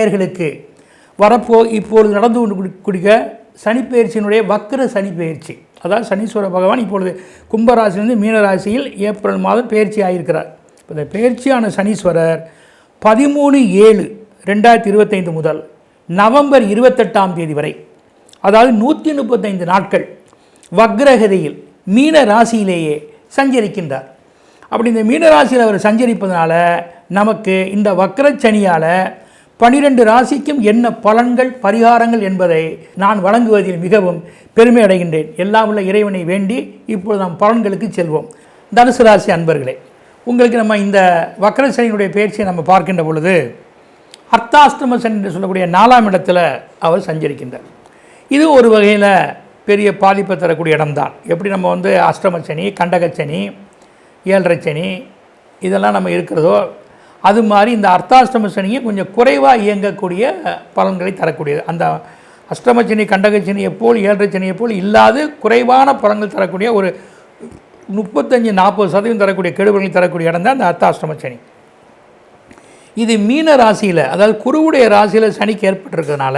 நேயர்களுக்கு இப்பொழுது நடந்து கொண்டு குடிக்க சனிப்பெயர்ச்சியினுடைய வக்ர சனிப்பெயர்ச்சி, அதாவது சனீஸ்வர பகவான் இப்பொழுது கும்பராசிலிருந்து மீனராசியில் ஏப்ரல் மாதம் பயிற்சி ஆகியிருக்கிறார். இந்த பயிற்சியான சனீஸ்வரர் 13/7/2025 முதல் நவம்பர் 28 வரை, அதாவது 135 நாட்கள் வக்ரகதியில் மீன ராசியிலேயே சஞ்சரிக்கின்றார். அப்படி இந்த மீனராசியில் அவர் சஞ்சரிப்பதனால நமக்கு இந்த வக்ரச்சனியால் 12 ராசிக்கும் என்ன பலன்கள் பரிகாரங்கள் என்பதை நான் வழங்குவதில் மிகவும் பெருமை அடைகின்றேன். எல்லாம் உள்ள இறைவனை வேண்டி இப்பொழுது நாம் பலன்களுக்கு செல்வோம். தனுசு ராசி அன்பர்களே, உங்களுக்கு நம்ம இந்த வக்ரச்சனியினுடைய பயிற்சியை நம்ம பார்க்கின்ற பொழுது அர்த்தாஷ்டம சனி என்று சொல்லக்கூடிய 4ஆம் இடத்துல அவர் சஞ்சரிக்கின்றார். இது ஒரு வகையில் பெரிய பாதிப்பை தரக்கூடிய இடம்தான். எப்படி நம்ம அஷ்டமச்சனி, கண்டகச்சனி, 7.5 சனி இதெல்லாம் நம்ம இருக்கிறதோ அது மாதிரி இந்த அர்த்தாஷ்டம சனியை கொஞ்சம் குறைவாக இயங்கக்கூடிய பலன்களை தரக்கூடியது. அந்த அஷ்டமச்சனி, கண்டகச்சனியை போல் 7.5 சனியை போல் இல்லாது குறைவான பலன்கள் தரக்கூடிய ஒரு 35-40% தரக்கூடிய கெடுபலன்களை தரக்கூடிய இடம் தான் அந்த அர்த்தாஷ்டம சனி. இது மீன ராசியில், அதாவது குருவுடைய ராசியில் சனிக்கு ஏற்பட்டிருக்கிறதுனால,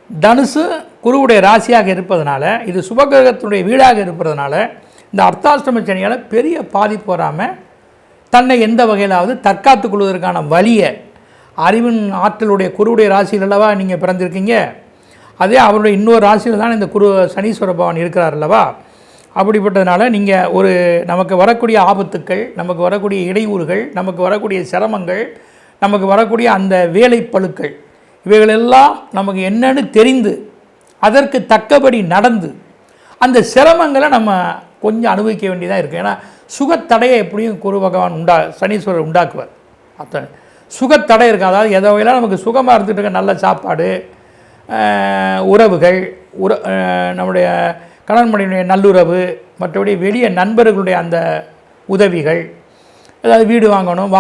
தனுசு குருவுடைய ராசியாக இருப்பதனால, இது சுபகிரகத்துடைய வீடாக இருப்பதனால இந்த அர்த்தாஷ்டம சனியால் பெரிய பாதிப்பு வராமல் தன்னை எந்த வகையிலாவது தற்காத்துக் கொள்வதற்கான வழியை அறிவின் ஆற்றலுடைய குருவுடைய ராசியில் அல்லவா நீங்கள் பிறந்திருக்கீங்க, அதே அவருடைய இன்னொரு ராசியில் தான் இந்த சனீஸ்வர பகவான் இருக்கிறார் அல்லவா. அப்படிப்பட்டதுனால நீங்கள் நமக்கு வரக்கூடிய ஆபத்துக்கள், நமக்கு வரக்கூடிய இடையூறுகள், நமக்கு வரக்கூடிய சிரமங்கள், நமக்கு வரக்கூடிய அந்த வேலைப்பளுக்கள் இவைகளெல்லாம் நமக்கு என்னன்னு தெரிந்து அதற்கு தக்கபடி நடந்து அந்த சிரமங்களை நம்ம கொஞ்சம் அனுபவிக்க வேண்டியதாக இருக்குது. ஏன்னா சுகத்தடையை எப்படியும் குரு பகவான் சனீஸ்வரர் உண்டாக்குவார். அத்தனை சுகத்தடை இருக்குது. அதாவது எதை வகையெல்லாம் நமக்கு சுகமாக இருந்துகிட்டு இருக்க நல்ல சாப்பாடு, உறவுகள், நம்முடைய கணவன் மனைவியுடைய நல்லுறவு, மற்றபடி வெளிய நண்பர்களுடைய அந்த உதவிகள், அதாவது வீடு வாங்கணும்,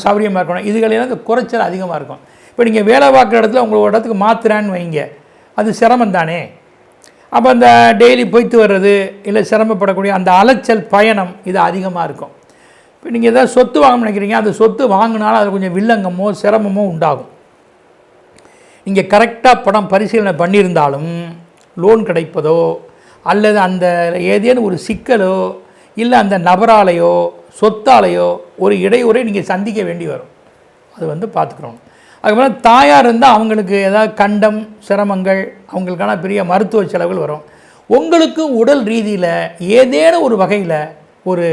சௌகரியமாக இருக்கணும், இதுகளெல்லாம் இந்த குறைச்சல் அதிகமாக இருக்கும். இப்போ நீங்கள் வேலை பார்க்குற இடத்துல உங்களோட இடத்துக்கு மாற்றுறான்னு வைங்க, அது சிரமம் தானே. அப்போ அந்த டெய்லி போய்த்து வர்றது இல்லை சிரமப்படக்கூடிய அந்த அலைச்சல் பயணம் இது அதிகமாக இருக்கும். இப்போ நீங்கள் எதாவது சொத்து வாங்க நினைக்கிறீங்க, அந்த சொத்து வாங்கினாலும் அது கொஞ்சம் வில்லங்கமோ சிரமமோ உண்டாகும். நீங்கள் கரெக்டாக படம் பரிசீலனை பண்ணியிருந்தாலும் லோன் கிடைப்பதோ அல்லது அந்த ஏதேனும் ஒரு சிக்கலோ இல்லை அந்த நபராலையோ சொத்தாலையோ ஒரு இடையூறை நீங்கள் சந்திக்க வேண்டி வரும். அது பார்த்துக்கிறோம். அதுக்கப்புறம் தாயார் இருந்தால் அவங்களுக்கு ஏதாவது கண்டம் சிரமங்கள், அவங்களுக்கான பெரிய மருத்துவ செலவுகள் வரும். உங்களுக்கு உடல் ரீதியில் ஏதேனும் ஒரு வகையில் ஒரு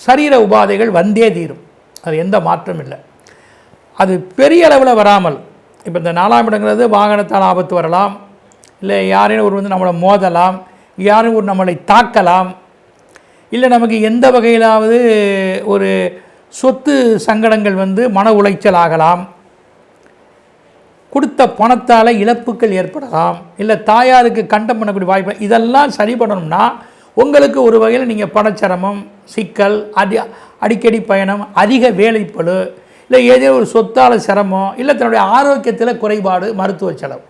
சரீர உபாதைகள் வந்தே தீரும். அது எந்த மாற்றம் இல்லை. அது பெரிய அளவில் வராமல், இப்போ இந்த 4ஆம் இடங்கிறது வாகனத்தால் ஆபத்து வரலாம், இல்லை யாரையும் ஒரு நம்மளை மோதலாம், யாரும் நம்மளை தாக்கலாம், இல்லை நமக்கு எந்த வகையிலாவது ஒரு சொத்து சங்கடங்கள் மன உளைச்சல் ஆகலாம், கொடுத்த பணத்தால் இழப்புகள் ஏற்படலாம், இல்லை தாயாருக்கு கண்டம் பண்ணக்கூடிய வாய்ப்பு. இதெல்லாம் சரி பண்ணணும்னா உங்களுக்கு ஒரு வகையில் நீங்கள் பணச்சிரமம், சிக்கல், அடிக்கடி பயணம், அதிக வேலைப்பளு, இல்லை ஏதேனும் ஒரு சொத்தால் சிரமம், இல்லை தன்னுடைய ஆரோக்கியத்தில் குறைபாடு, மருத்துவ செலவு,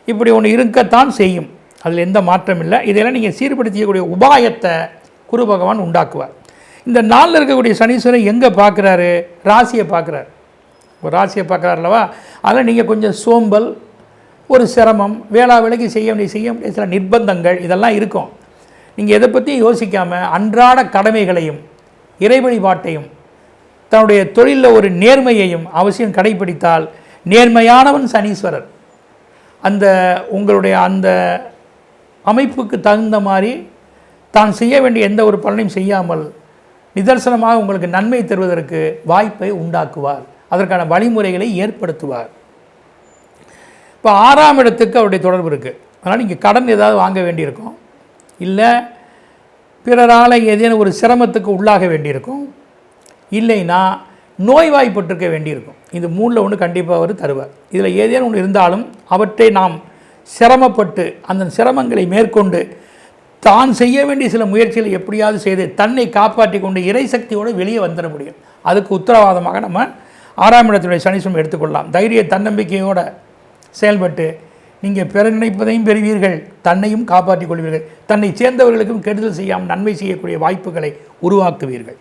இப்படி ஒன்று இருக்கத்தான் செய்யும். அதில் எந்த மாற்றம் இல்லை. இதெல்லாம் நீங்கள் சீர்படுத்திக்கக்கூடிய உபாயத்தை குரு பகவான் உண்டாக்குவார். இந்த நாளில் இருக்கக்கூடிய சனீஸ்வரன் எங்கே பார்க்குறாரு? ராசியை பார்க்குறாரு. ஒரு ராசியை பார்க்குறாரு அல்லவா. அதில் நீங்கள் கொஞ்சம் சோம்பல், ஒரு சிரமம், வேலைக்கு செய்ய வேண்டிய சில நிர்பந்தங்கள் இதெல்லாம் இருக்கும். நீங்கள் எதை பற்றியும் யோசிக்காமல் அன்றாட கடமைகளையும் இறை வழிபாட்டையும் தன்னுடைய தொழிலில் ஒரு நேர்மையையும் அவசியம் கடைபிடித்தால் நேர்மையானவன் சனீஸ்வரர் அந்த உங்களுடைய அந்த அமைப்புக்கு தகுந்த மாதிரி தான் செய்ய வேண்டிய எந்த ஒரு பலனையும் செய்யாமல் நிதர்சனமாக உங்களுக்கு நன்மை தருவதற்கு வாய்ப்பை உண்டாக்குவார். அதற்கான வழிமுறைகளை ஏற்படுத்துவார். இப்போ 6ஆம் இடத்துக்கு அவருடைய தொடர்பு இருக்குது. அதனால் நீங்கள் கடன் ஏதாவது வாங்க வேண்டியிருக்கும், இல்லை பிறரால் ஏதேனும் ஒரு சிரமத்துக்கு உள்ளாக வேண்டியிருக்கும், இல்லைன்னா நோய்வாய்ப்பட்டிருக்க வேண்டியிருக்கும். இது 3ல் ஒன்று கண்டிப்பாக அவர் தருவார். இதில் ஏதேனும் ஒன்று இருந்தாலும் அவற்றை நாம் சிரமப்பட்டு அந்த சிரமங்களை மேற்கொண்டு தான் செய்ய வேண்டிய சில முயற்சிகளை எப்படியாவது செய்து தன்னை காப்பாற்றி கொண்டு இறை சக்தியோடு வெளியே வந்துட முடியும். அதுக்கு உத்தரவாதமாக நம்ம 6ஆம் இடத்துடைய சனீஸ்வரன் எடுத்துக்கொள்ளலாம். தைரிய தன்னம்பிக்கையோடு செயல்பட்டு நீங்கள் பெற நினைப்பதையும் பெறுவீர்கள், தன்னையும் காப்பாற்றிக் கொள்வீர்கள், தன்னை சேர்ந்தவர்களுக்கும் கெடுதல் செய்யாமல் நன்மை செய்யக்கூடிய வாய்ப்புகளை உருவாக்குவீர்கள்.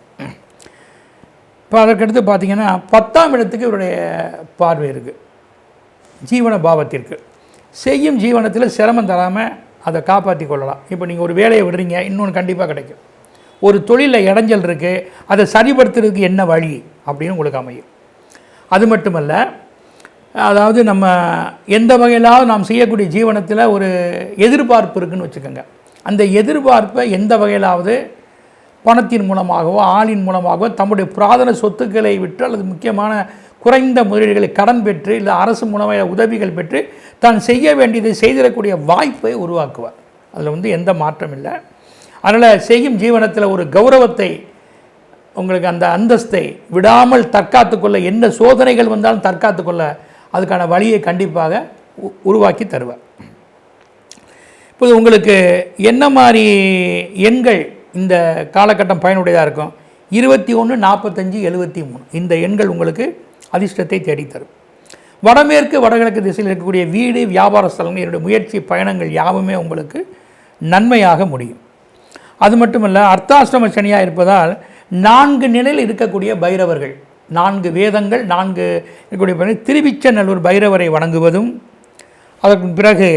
இப்போ அதற்கடுத்து பார்த்திங்கன்னா 10ஆம் இடத்துக்கு இவருடைய பார்வை இருக்குது. ஜீவன பாவத்திற்கு. செய்யும் ஜீவனத்தில் சிரமம் தராமல் அதை காப்பாற்றி கொள்ளலாம். இப்போ நீங்கள் ஒரு வேலையை விடுறீங்க, இன்னொன்று கண்டிப்பாக கிடைக்கும். ஒரு தொழிலில் இடைஞ்சல் இருக்குது, அதை சரிப்படுத்துறதுக்கு என்ன வழி அப்படின்னு உங்களுக்கு அமையும். அது மட்டுமல்ல, அதாவது நம்ம எந்த வகையிலாவது நாம் செய்யக்கூடிய ஜீவனத்தில் ஒரு எதிர்பார்ப்பு இருக்குதுன்னு வச்சுக்கோங்க. அந்த எதிர்பார்ப்பை எந்த வகையிலாவது பணத்தின் மூலமாகவோ ஆளின் மூலமாகவோ தம்முடைய புராதன சொத்துக்களை விட்டு அல்லது முக்கியமான குறைந்த முதலீடுகளை கடன் பெற்று இல்லை அரசு மூலமாக உதவிகள் பெற்று தான் செய்ய வேண்டியதை செய்திடக்கூடிய வாய்ப்பை உருவாக்குவார். அதில் எந்த மாற்றம் இல்லை. அதனால் செய்யும் ஜீவனத்தில் ஒரு கௌரவத்தை, உங்களுக்கு அந்த அந்தஸ்தை விடாமல் தற்காத்து கொள்ள, என்ன சோதனைகள் வந்தாலும் தற்காத்து கொள்ள அதுக்கான வழியை கண்டிப்பாக உருவாக்கி தருவார். இப்போது உங்களுக்கு என்ன மாதிரி எண்கள் இந்த காலகட்டம் பயனுடையதாக இருக்கும்? 21, 45, 73 இந்த எண்கள் உங்களுக்கு அதிர்ஷ்டத்தை தேடித்தரும். வடமேற்கு வடகிழக்கு திசையில் இருக்கக்கூடிய வீடு, வியாபார ஸ்தலங்கள், என்னுடைய முயற்சி பயணங்கள் யாவுமே உங்களுக்கு நன்மையாக முடியும். அது மட்டுமல்ல, அர்த்தாஷ்டம சனியாக இருப்பதால் 4 நிலையில் இருக்கக்கூடிய பைரவர்கள், 4 வேதங்கள் 4 இருக்கக்கூடிய திருவிச்சநல்லூர் பைரவரை வணங்குவதும், அதற்கு பிறகு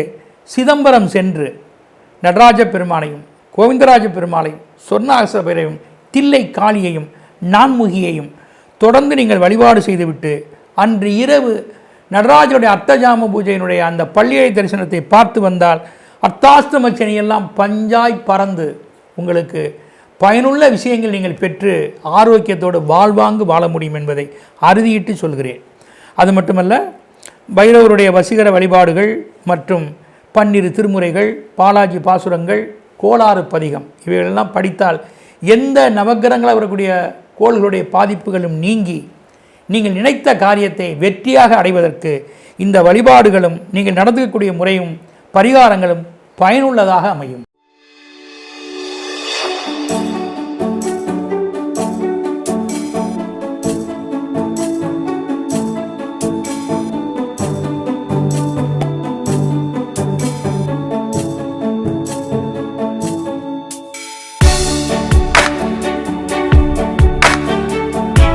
சிதம்பரம் சென்று நடராஜ பெருமானையும் கோவிந்தராஜ பெருமாளையும் சொர்ணாச பைரவையும் தில்லை காளியையும் நான்முகியையும் தொடர்ந்து நீங்கள் வழிபாடு செய்துவிட்டு அன்று இரவு நடராஜனுடைய அர்த்தஜாம பூஜையினுடைய அந்த பள்ளியை தரிசனத்தை பார்த்து வந்தால் அர்த்தாஷ்டம சனியெல்லாம் பஞ்சாய் பறந்து உங்களுக்கு பயனுள்ள விஷயங்கள் நீங்கள் பெற்று ஆரோக்கியத்தோடு வாழ்வாங்கு வாழ முடியும் என்பதை அறுதியிட்டு சொல்கிறேன். அது மட்டுமல்ல, பைரவருடைய வசீகர வழிபாடுகள் மற்றும் 12 திருமுறைகள், பாலாஜி பாசுரங்கள், கோளாறு பதிகம் இவைகளெல்லாம் படித்தால் எந்த நவக்கிரகங்களாக வரக்கூடிய கோள்களுடைய பாதிப்புகளும் நீங்கி நீங்கள் நினைத்த காரியத்தை வெற்றியாக அடைவதற்கு இந்த வழிபாடுகளும் நீங்கள் நடந்துக்கக்கூடிய முறையும் பரிகாரங்களும் பயனுள்ளதாக அமையும்.